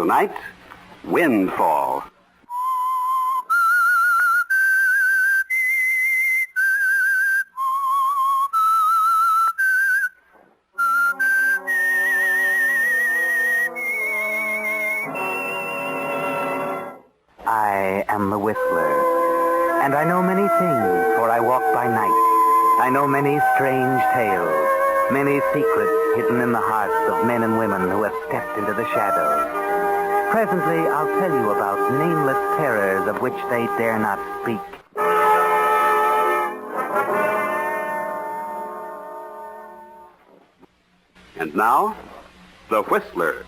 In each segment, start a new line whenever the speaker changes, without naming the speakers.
Tonight, Windfall.
I am the Whistler, and I know many things, for I walk by night. I know many strange tales, many secrets hidden in the hearts of men and women who have stepped into the shadows. Presently, I'll tell you about nameless terrors of which they dare not speak.
And now, the Whistler.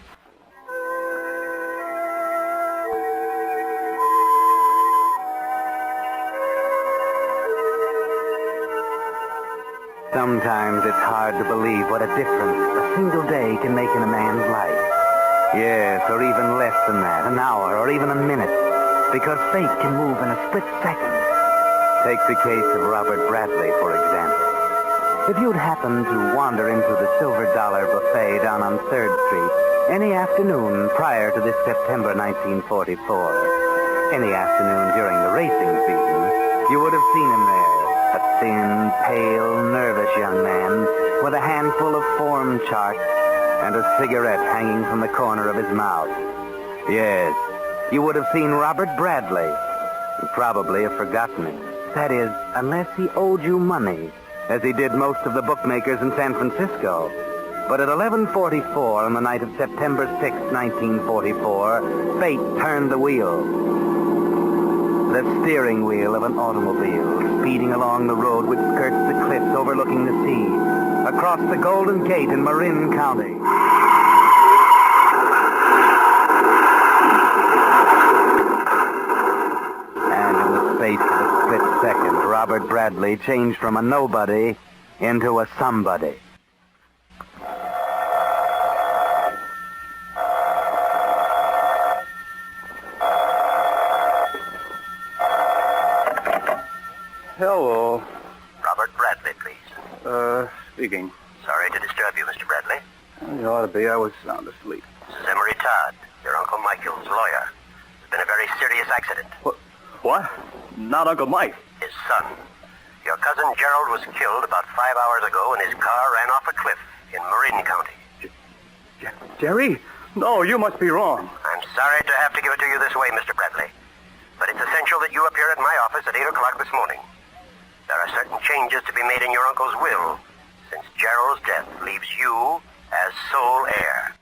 Sometimes it's hard to believe what a difference a single day can make in a man's life. Yes, or even less than that, an hour, or even a minute, because fate can move in a split second. Take the case of Robert Bradley, for example. If you'd happened to wander into the Silver Dollar Buffet down on 3rd Street any afternoon prior to this September 1944, any afternoon during the racing season, you would have seen him there. A thin, pale, nervous young man with a handful of form charts and a cigarette hanging from the corner of his mouth. Yes, you would have seen Robert Bradley, and probably have forgotten it. That is, unless he owed you money, as he did most of the bookmakers in San Francisco. But at 11:44 on the night of September 6, 1944, fate turned the wheel. The steering wheel of an automobile, speeding along the road which skirts the cliffs overlooking the sea, across the Golden Gate in Marin County. And in the space of a split second, Robert Bradley changed from a nobody into a somebody.
Hello.
Robert Bradley, please.
Speaking.
Sorry to disturb you, Mr. Bradley.
You ought to be. I was sound asleep.
This is Emery Todd, your Uncle Michael's lawyer. There's been a very serious accident.
What? Not Uncle Mike.
His son. Your cousin Gerald was killed about 5 hours ago, and his car ran off a cliff in Marin County.
Jerry? No, you must be wrong.
I'm sorry to have to give it to you this way, Mr. Bradley. But it's essential that you appear at my office at 8 o'clock this morning. There are certain changes to be made in your uncle's will, since Gerald's death leaves you as sole heir.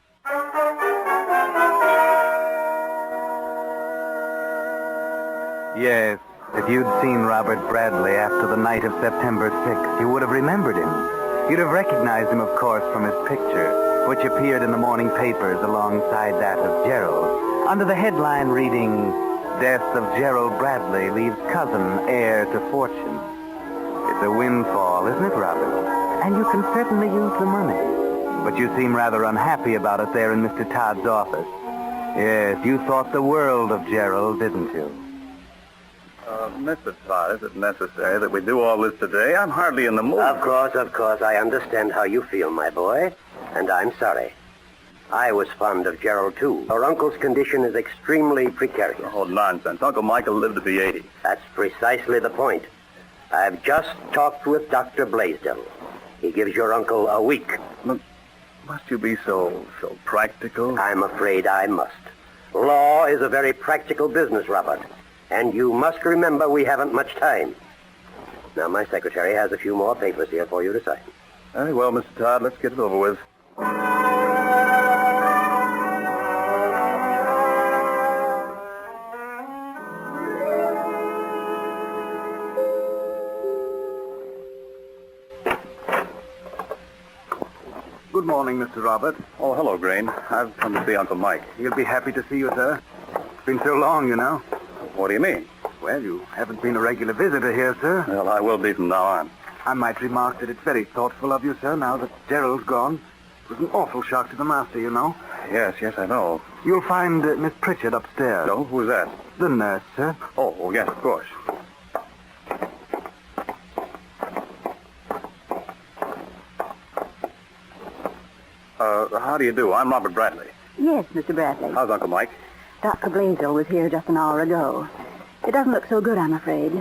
Yes, if you'd seen Robert Bradley after the night of September 6th, you would have remembered him. You'd have recognized him, of course, from his picture, which appeared in the morning papers alongside that of Gerald, under the headline reading, "Death of Gerald Bradley leaves cousin heir to fortune." It's a windfall, isn't it, Robert? And you can certainly use the money. But you seem rather unhappy about it there in Mr. Todd's office. Yes, you thought the world of Gerald, didn't you?
Mr. Todd, is it necessary that we do all this today? I'm hardly in the mood.
Of course, I understand how you feel, my boy, and I'm sorry. I was fond of Gerald, too. Your uncle's condition is extremely precarious.
Oh, nonsense. Uncle Michael lived to be 80.
That's precisely the point. I've just talked with Dr. Blaisdell. He gives your uncle a week.
Must you be so practical?
I'm afraid I must. Law is a very practical business, Robert. And you must remember we haven't much time. Now, my secretary has a few more papers here for you to sign.
Very well, Mr. Todd. Let's get it over with. Good morning, Mr. Robert. Oh, hello, Grain. I've come to see Uncle Mike. He'll be happy to see you, sir. It's been so long, you know. What do you mean? Well, you haven't been a regular visitor here, sir. Well, I will be from now on. I might remark that it's very thoughtful of you, sir, now that Gerald's gone. It was an awful shock to the master, you know. Yes, I know. You'll find Miss Pritchard upstairs. No? Who's that? The nurse, sir. Oh, yes, of course. How do you do? I'm Robert Bradley.
Yes, Mr. Bradley.
How's Uncle Mike?
Dr. Blaisdell was here just an hour ago. It doesn't look so good, I'm afraid.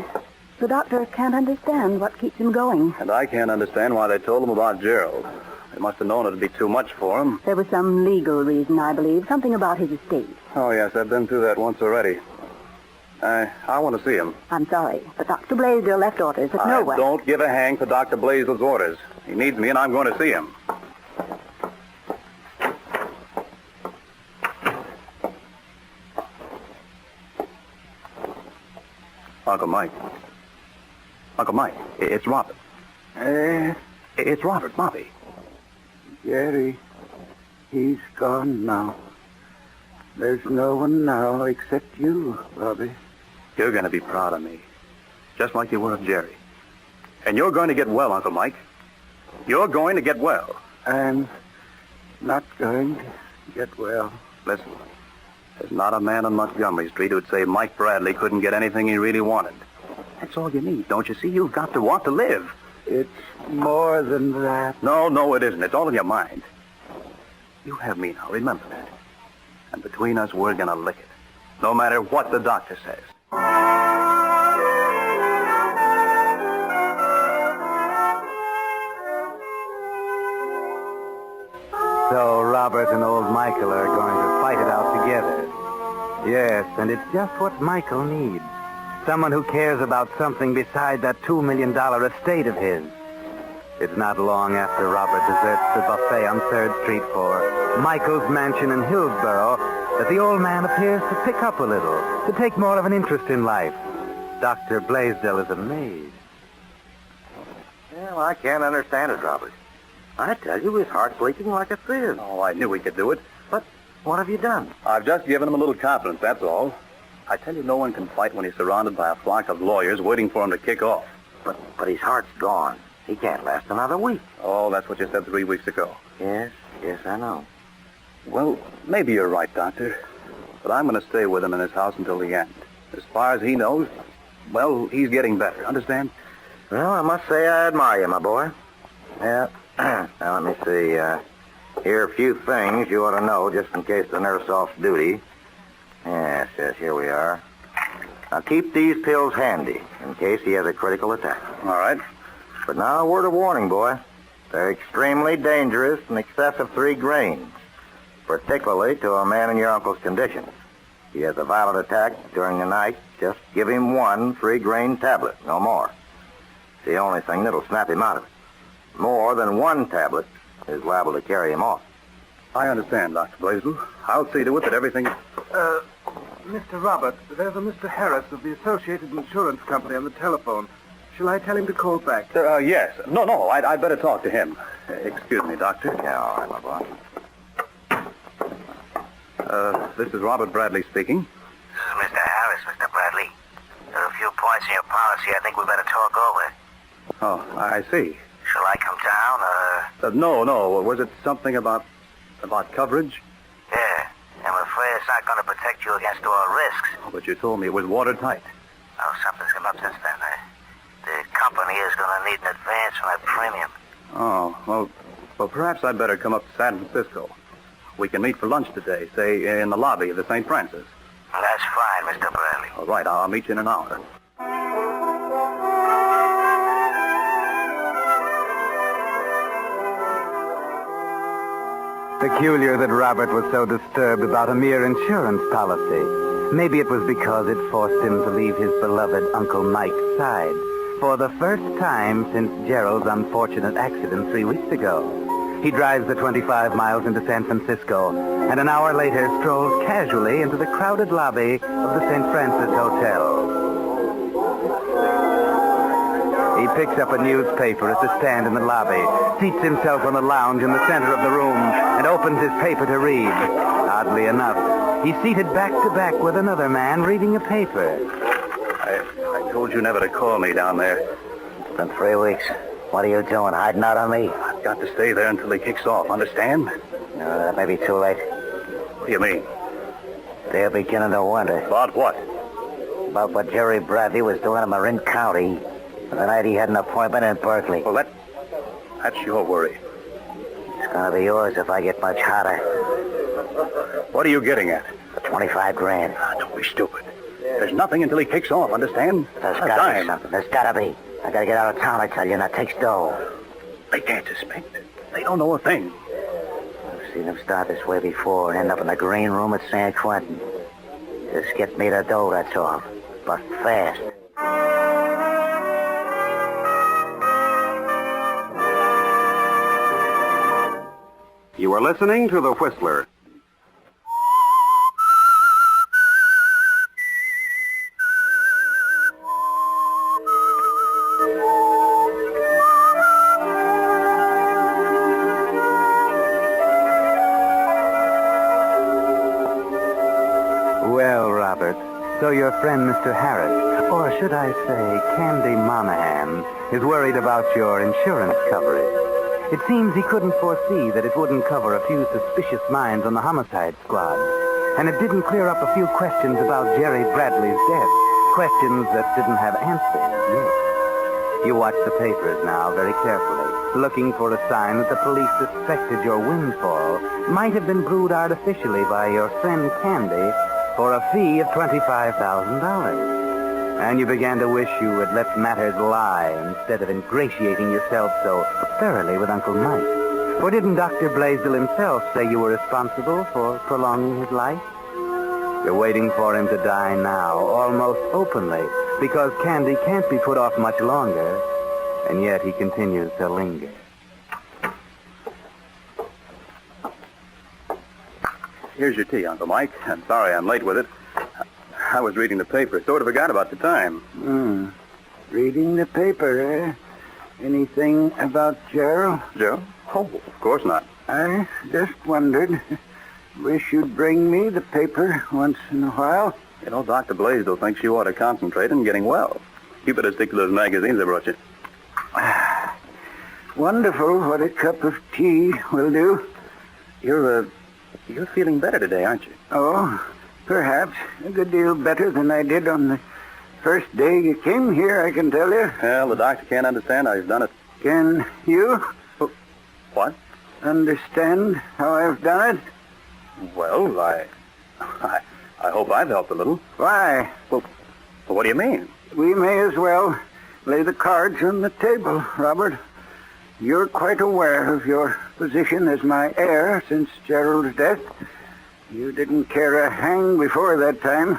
The doctor can't understand what keeps him going.
And I can't understand why they told him about Gerald. They must have known it'd be too much for him.
There was some legal reason, I believe. Something about his estate.
Oh, yes, I've been through that once already. I want to see him.
I'm sorry, but Dr. Blaisdell left orders that no one...
I don't give a hang for Dr. Blaisdell's orders. He needs me, and I'm going to see him. Uncle Mike. Uncle Mike, it's Robert. It's Robert, Bobby.
Jerry, he's gone now. There's no one now except you, Bobby.
You're going to be proud of me, just like you were of Jerry. And you're going to get well, Uncle Mike. You're going to get well.
I'm not going to get well.
Listen, there's not a man on Montgomery Street who'd say Mike Bradley couldn't get anything he really wanted. That's all you need, don't you see? You've got to want to live.
It's more than that.
No, it isn't. It's all in your mind. You have me now, remember that. And between us, we're going to lick it, no matter what the doctor says.
So Robert and old Michael are going to fight it out together. Yes, and it's just what Michael needs. Someone who cares about something beside that $2 million estate of his. It's not long after Robert deserts the buffet on 3rd Street for Michael's mansion in Hillsborough that the old man appears to pick up a little, to take more of an interest in life. Dr. Blaisdell is amazed.
Well, I can't understand it, Robert. I tell you, his heart's leaking like a sieve.
Oh, I knew he could do it.
But what have you done?
I've just given him a little confidence, that's all. I tell you, no one can fight when he's surrounded by a flock of lawyers waiting for him to kick off.
But his heart's gone. He can't last another week.
Oh, that's what you said 3 weeks ago.
Yes, I know.
Well, maybe you're right, Doctor. But I'm going to stay with him in his house until the end. As far as he knows, well, he's getting better. Understand?
Well, I must say I admire you, my boy. Yeah. Now, let me see. Here are a few things you ought to know just in case the nurse off duty. Yes, here we are. Now, keep these pills handy in case he has a critical attack.
All right.
But now, a word of warning, boy. They're extremely dangerous in excess of 3 grains, particularly to a man in your uncle's condition. If he has a violent attack during the night, just give him 1 3-grain tablet, no more. It's the only thing that'll snap him out of it. More than 1 tablet is liable to carry him off.
I understand, Dr. Blaisdell. I'll see to it that everything...
Mr. Robert, there's a Mr. Harris of the Associated Insurance Company on the telephone. Shall I tell him to call back?
Yes. No, I'd better talk to him. Excuse me, Doctor.
Yeah, all right, my boy.
This is Robert Bradley speaking.
This is Mr. Harris, Mr. Bradley. There are a few points in your policy I think we better talk over.
Oh, I see.
Shall I come down, or...
No. Was it something about coverage?
Yeah. I'm afraid it's not going to protect you against all risks.
Oh, but you told me it was watertight.
Oh, something's come up since then. The company is going to need an advance from that premium.
Oh, well, perhaps I'd better come up to San Francisco. We can meet for lunch today, say, in the lobby of the St. Francis.
Well, that's fine, Mr. Bradley.
All right, I'll meet you in an hour.
Peculiar that Robert was so disturbed about a mere insurance policy. Maybe it was because it forced him to leave his beloved Uncle Mike's side for the first time since Gerald's unfortunate accident 3 weeks ago. He drives the 25 miles into San Francisco, and an hour later strolls casually into the crowded lobby of the St. Francis Hotel. He picks up a newspaper at the stand in the lobby, seats himself on the lounge in the center of the room, and opens his paper to read. Oddly enough, he's seated back to back with another man reading a paper.
I told you never to call me down there.
It's been 3 weeks. What are you doing, hiding out on me?
I've got to stay there until he kicks off, understand?
No, that may be too late.
What do you mean?
They're beginning to wonder.
About what?
About what Jerry Bradley was doing in Marin County the night he had an appointment in Berkeley.
Well, that's your worry.
It's going to be yours if I get much hotter.
What are you getting at?
25 grand.
Don't be stupid. There's nothing until he kicks off, understand?
There's gotta be something. There's gotta be. I gotta get out of town, I tell you, and that takes dough.
They can't suspect. They don't know a thing.
I've seen them start this way before and end up in the green room at San Quentin. Just get me the dough, that's all. But fast.
You are listening to The Whistler.
Well, Robert, so your friend Mr. Harris, or should I say Candy Monahan, is worried about your insurance coverage. It seems he couldn't foresee that it wouldn't cover a few suspicious minds on the homicide squad. And it didn't clear up a few questions about Jerry Bradley's death. Questions that didn't have answers yet. You watch the papers now very carefully, looking for a sign that the police suspected your windfall might have been brewed artificially by your friend Candy for a fee of $25,000. And you began to wish you had let matters lie instead of ingratiating yourself so thoroughly with Uncle Mike. For didn't Dr. Blaisdell himself say you were responsible for prolonging his life? You're waiting for him to die now, almost openly, because Candy can't be put off much longer, and yet he continues to linger.
Here's your tea, Uncle Mike. I'm sorry I'm late with it. I was reading the paper. Sort of forgot about the time.
Reading the paper, eh? Anything about Gerald?
Joe? Oh, of course not.
I just wondered. Wish you'd bring me the paper once in a while.
You know, Dr. Blaisdell thinks you ought to concentrate on getting well. You better stick to those magazines I brought you.
Wonderful what a cup of tea will do.
You're feeling better today, aren't you?
Oh, perhaps. A good deal better than I did on the first day you came here, I can tell you.
Well, the doctor can't understand how you've done it.
Can you
What?
understand how I've done it?
Well, I hope I've helped a little.
Why?
Well, what do you mean?
We may as well lay the cards on the table, Robert. You're quite aware of your position as my heir since Gerald's death. You didn't care a hang before that time.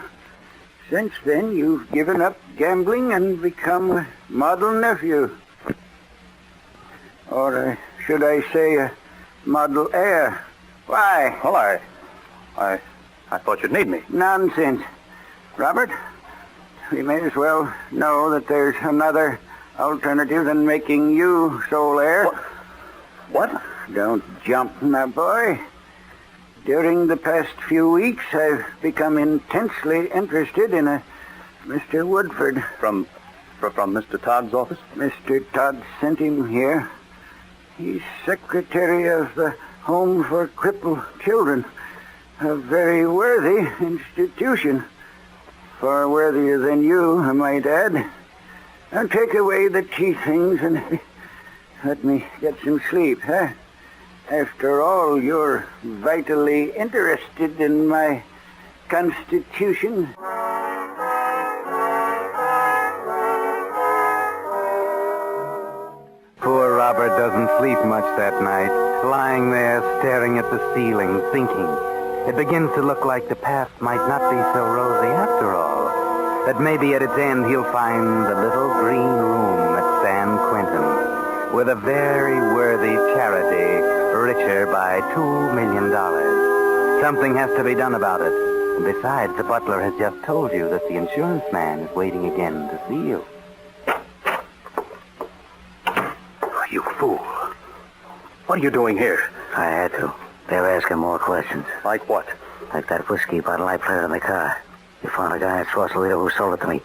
Since then, you've given up gambling and become a model nephew. Or should I say a model heir? Why?
Well, I thought you'd need me.
Nonsense. Robert, we may as well know that there's another alternative than making you sole heir.
What?
Don't jump, my boy. During the past few weeks, I've become intensely interested in a Mr. Woodford.
From Mr. Todd's office?
Mr. Todd sent him here. He's secretary of the Home for Crippled Children. A very worthy institution. Far worthier than you, I might add. Now take away the tea things and let me get some sleep, huh? After all, you're vitally interested in my constitution.
Poor Robert doesn't sleep much that night, lying there staring at the ceiling, thinking. It begins to look like the past might not be so rosy after all. That maybe at its end he'll find the little green room at San Quentin with a very worthy charity richer by $2 million. Something has to be done about it. And besides, the butler has just told you that the insurance man is waiting again to see you.
You fool. What are you doing here?
I had to. They were asking more questions.
Like what?
Like that whiskey bottle I planted in the car. You found a guy in Sausalito who sold it to me.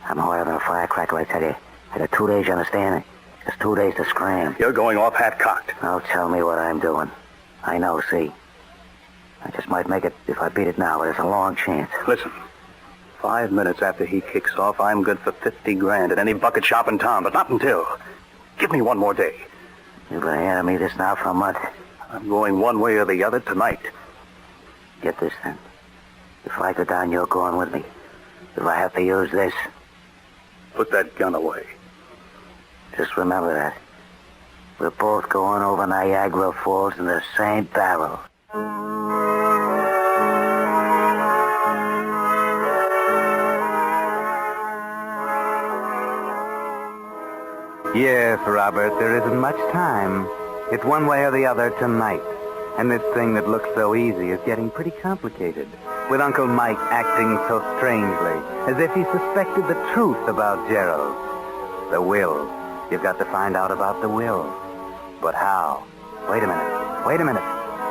I'm harder than a firecracker, I tell you. I got 2 days, you understand? Just 2 days to scram.
You're going off hat-cocked.
Don't tell me what I'm doing. I know, see. I just might make it if I beat it now, but it's a long chance.
Listen, 5 minutes after he kicks off, I'm good for 50 grand at any bucket shop in town, but not until. Give me one more day.
You've been handing me this now for a month.
I'm going one way or the other tonight.
Get this, then. If I go down, you're going with me. If I have to use this,
Put that gun away.
just remember that. We're both going over Niagara Falls in the same barrel. Yes, Robert, there isn't much time. It's one way or the other tonight. And this thing that looks so easy is getting pretty complicated, with Uncle Mike acting so strangely, as if he suspected the truth about Gerald. The will. You've got to find out about the will. But how? Wait a minute.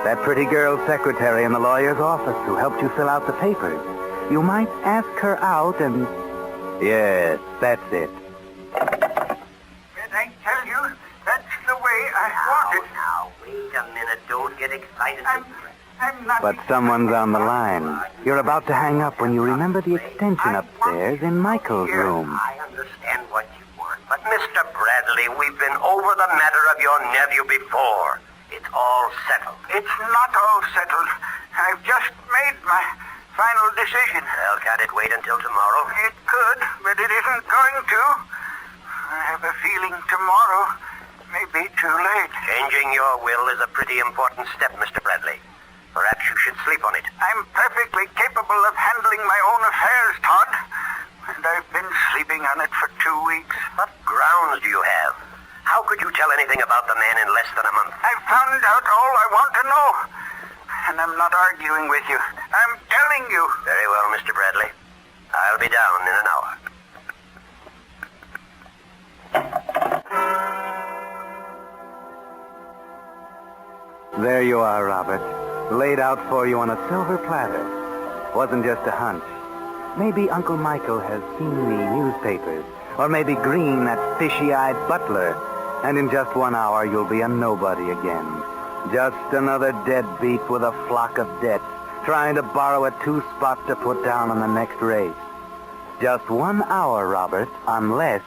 That pretty girl secretary in the lawyer's office who helped you fill out the papers. You might ask her out and... Yes, that's it.
Did I tell you? That's the way I want it.
Now, wait a minute. Don't get excited.
I'm not...
But someone's on the line. You're about to hang up when you remember the extension upstairs in Michael's room.
I understand what you want, but Mr. Bradley, we've been over the matter of your nephew before. It's all settled.
It's not all settled. I've just made my final decision.
Well, can't it wait until tomorrow?
It could, but it isn't going to. I have a feeling tomorrow may be too late.
Changing your will is a pretty important step, Mr. Bradley. Perhaps you should sleep on it.
I'm perfectly capable of handling my own affairs, Todd. And I've been sleeping on it for 2 weeks.
What grounds do you have? How could you tell anything about the man in less than a month?
I've found out all I want to know. And I'm not arguing with you. I'm telling you.
Very well, Mr. Bradley. I'll be down in an hour.
There you are, Robert. Laid out for you on a silver platter. Wasn't just a hunch. Maybe Uncle Michael has seen the newspapers. Or maybe Green, that fishy-eyed butler. And in just 1 hour, you'll be a nobody again. Just another deadbeat with a flock of debts, trying to borrow a 2-spot to put down on the next race. Just 1 hour, Robert, unless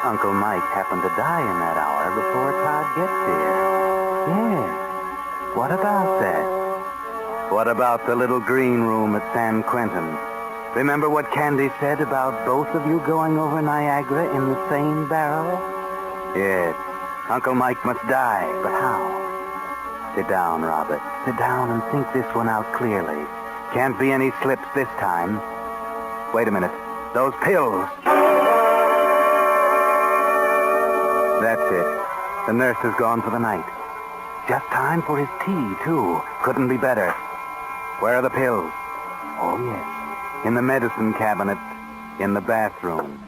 Uncle Mike happened to die in that hour before Todd gets here. Yes. What about that? What about the little green room at San Quentin? Remember what Candy said about both of you going over Niagara in the same barrel? Yes. Uncle Mike must die, but how? Sit down, Robert. Sit down and think this one out clearly. Can't be any slips this time. Wait a minute. Those pills. That's it. The nurse has gone for the night. Just time for his tea, too. Couldn't be better. Where are the pills? Oh, yes. In the medicine cabinet in the bathroom.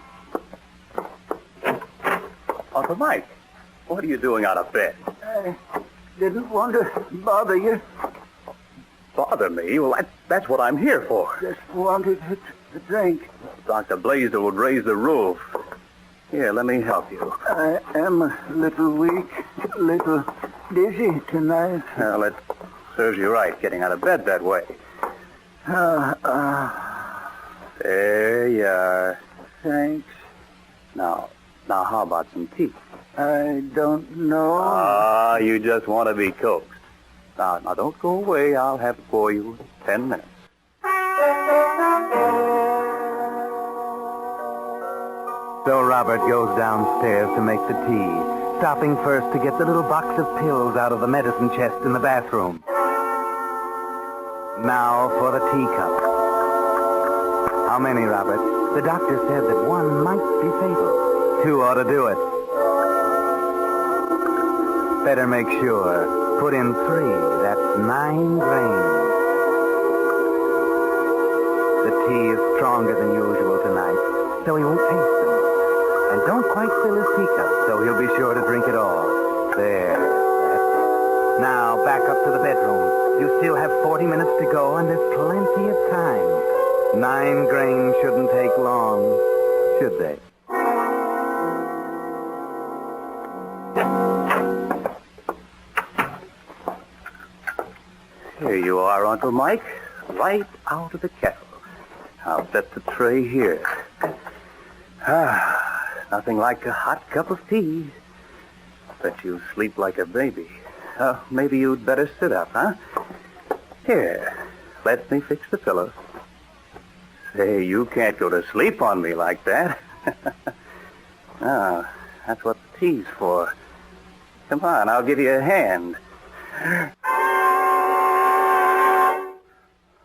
Uncle Mike, what are you doing out of bed?
I didn't want to bother you.
Bother me? Well, that's what I'm here for.
Just wanted a drink.
Dr. Blaisdell would raise the roof. Here, let me help you.
I am a little weak, a little dizzy tonight.
Well, it serves you right getting out of bed that way. There you are.
Thanks.
Now, how about some tea?
I don't know.
You just want to be coaxed. Now, don't go away. I'll have it for you in 10 minutes.
So Robert goes downstairs to make the tea, stopping first to get the little box of pills out of the medicine chest in the bathroom. Now for the teacup. How many, Robert? The doctor said that one might be fatal. 2 ought to do it. Better make sure. Put in 3. That's 9 grains. The tea is stronger than usual tonight, so he won't taste them. And don't quite fill his teacup, so he'll be sure to drink it all. There. That's it. Now, back up to the bedroom. You still have 40 minutes to go, and there's plenty of time. 9 grains shouldn't take long, should they?
Here you are, Uncle Mike. Right out of the kettle. I'll set the tray here. Nothing like a hot cup of tea. Bet you sleep like a baby. Maybe you'd better sit up, huh? Here, let me fix the pillows. Say, you can't go to sleep on me like that. Ah, that's what the tea's for. Come on, I'll give you a hand.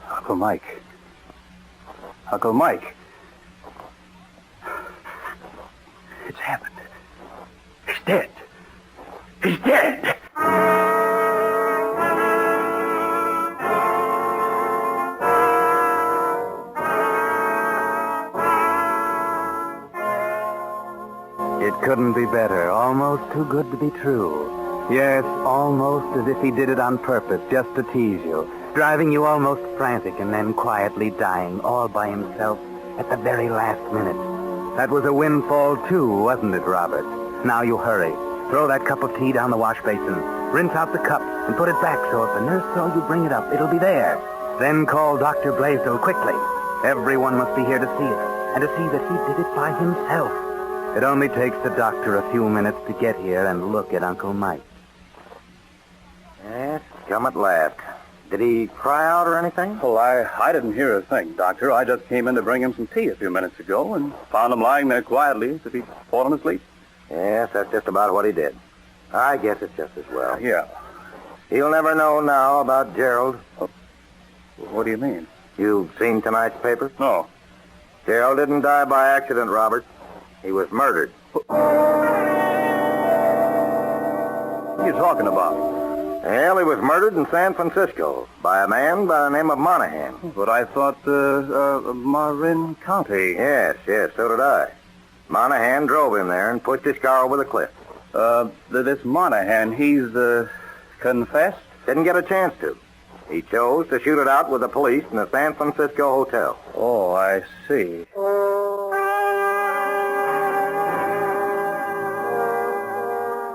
Uncle Mike. Uncle Mike. It's happened. He's dead. He's dead.
It couldn't be better. Almost too good to be true. Yes, almost as if he did it on purpose, just to tease you. Driving you almost frantic and then quietly dying all by himself at the very last minute. That was a windfall, too, wasn't it, Robert? Now you hurry. Throw that cup of tea down the wash basin. Rinse out the cup and put it back so if the nurse saw you bring it up, it'll be there. Then call Dr. Blaisdell quickly. Everyone must be here to see it, and to see that he did it by himself. It only takes the doctor a few minutes to get here and look at Uncle Mike.
Yes, come at last. Did he cry out or anything?
Well, I didn't hear a thing, Doctor. I just came in to bring him some tea a few minutes ago and found him lying there quietly as if he'd fallen asleep.
Yes, that's just about what he did. I guess it's just as well.
Yeah.
He'll never know now about Gerald.
Oh, what do you mean?
You've seen tonight's paper?
No.
Gerald didn't die by accident, Robert. He was murdered.
What are you talking about?
Well, he was murdered in San Francisco by a man by the name of Monahan.
But I thought, Marin County.
Yes, so did I. Monahan drove him there and pushed his car over the cliff.
This Monahan, he's, confessed?
Didn't get a chance to. He chose to shoot it out with the police in the San Francisco hotel.
Oh, I see.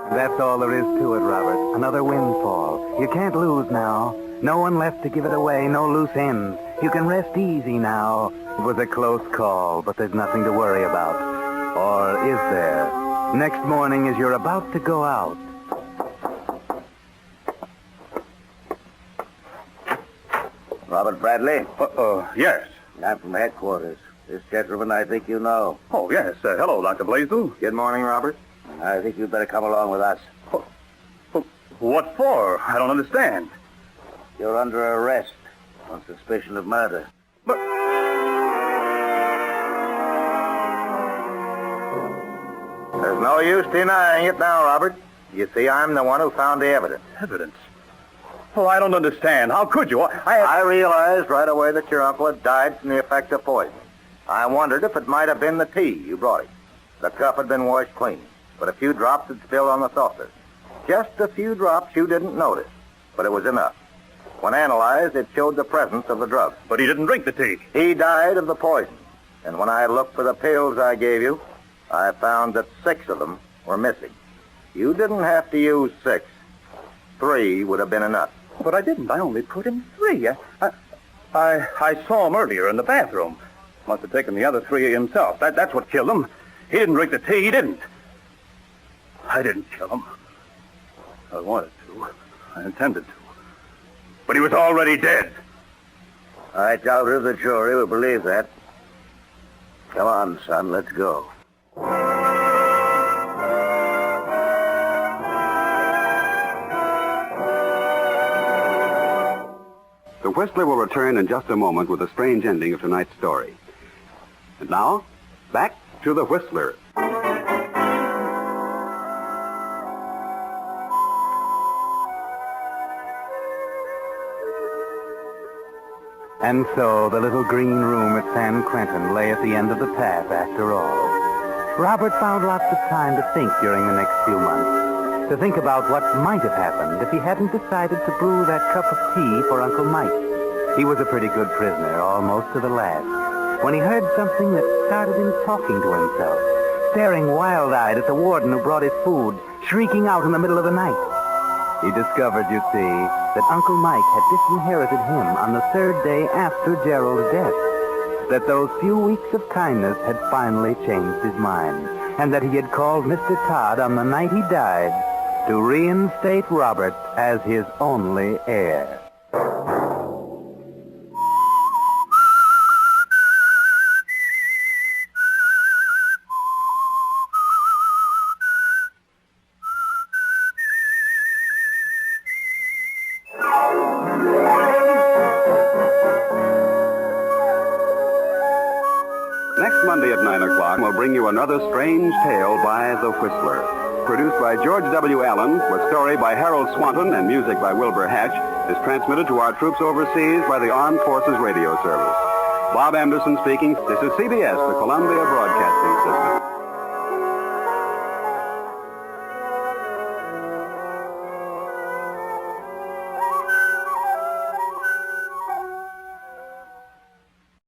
That's all there is to it, Robert. Another windfall. You can't lose now. No one left to give it away, no loose ends. You can rest easy now. It was a close call, but there's nothing to worry about. Or is there? Next morning as you're about to go out.
Robert Bradley?
Yes.
I'm from headquarters. This gentleman I think you know.
Oh, yes. Hello, Dr. Blaisdell.
Good morning, Robert. I think you'd better come along with us.
What for? I don't understand.
You're under arrest on suspicion of murder.
But...
There's no use denying it now, Robert. You see, I'm the one who found the evidence.
Evidence? Oh, I don't understand. How could you?
I realized right away that your uncle had died from the effect of poison. I wondered if it might have been the tea you brought him. The cup had been washed clean, but a few drops had spilled on the saucer. Just a few drops you didn't notice, but it was enough. When analyzed, it showed the presence of the drug.
But he didn't drink the tea.
He died of the poison. And when I looked for the pills I gave you, I found that 6 of them were missing. You didn't have to use 6. 3 would have been enough.
But I didn't. I only put in 3. I saw him earlier in the bathroom. Must have taken the other 3 himself. That's what killed him. He didn't drink the tea. He didn't. I didn't kill him. I wanted to. I intended to. But he was already dead.
I doubt if the jury will believe that. Come on, son, let's go.
The Whistler will return in just a moment with a strange ending of tonight's story. And now, back to the Whistler.
And so the little green room at San Quentin lay at the end of the path after all. Robert found lots of time to think during the next few months, to think about what might have happened if he hadn't decided to brew that cup of tea for Uncle Mike. He was a pretty good prisoner, almost to the last, when he heard something that started him talking to himself, staring wild-eyed at the warden who brought his food, shrieking out in the middle of the night. He discovered, you see, that Uncle Mike had disinherited him on the 3rd day after Gerald's death, that those few weeks of kindness had finally changed his mind, and that he had called Mr. Todd on the night he died to reinstate Robert as his only heir.
Next Monday at 9 o'clock, we'll bring you another strange tale by The Whistler. Produced by George W. Allen, with story by Harold Swanton and music by Wilbur Hatch, is transmitted to our troops overseas by the Armed Forces Radio Service. Bob Anderson speaking. This is CBS, the Columbia Broadcasting